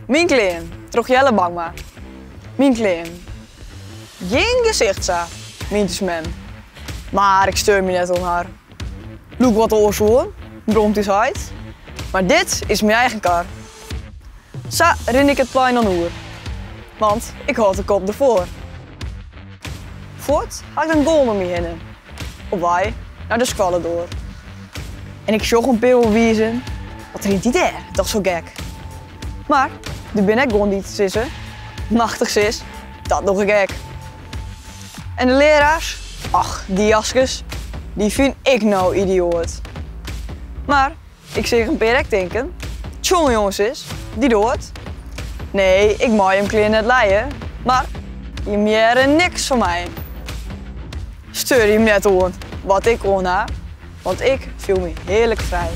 Mijn klein, trog jelle bang maar. Mijn klein. Geen gezicht zo, meent men. Maar ik steun me net aan haar. Loek wat oorzoen, bromt is uit. Maar dit is mijn eigen kar. Zo ren ik het plein dan oer. Want ik had de kop ervoor. Voort had ik een goal met me hinnen. Op wij naar de squallen door. En ik zag een peel wiezen. Wat rient die daar? Toch zo gek. Maar nu ben ik gewoon niet sissen. Machtig sis, dat nog een gek. En de leraars, ach, die jaskes, die vind ik nou idioot. Maar ik zeg een perek denken, tjonge jongens is, die dood. Nee, ik mag hem klein net leien, maar je meer niks van mij. Stuur je hem net aan wat ik on ha, want ik voel me heerlijk vrij.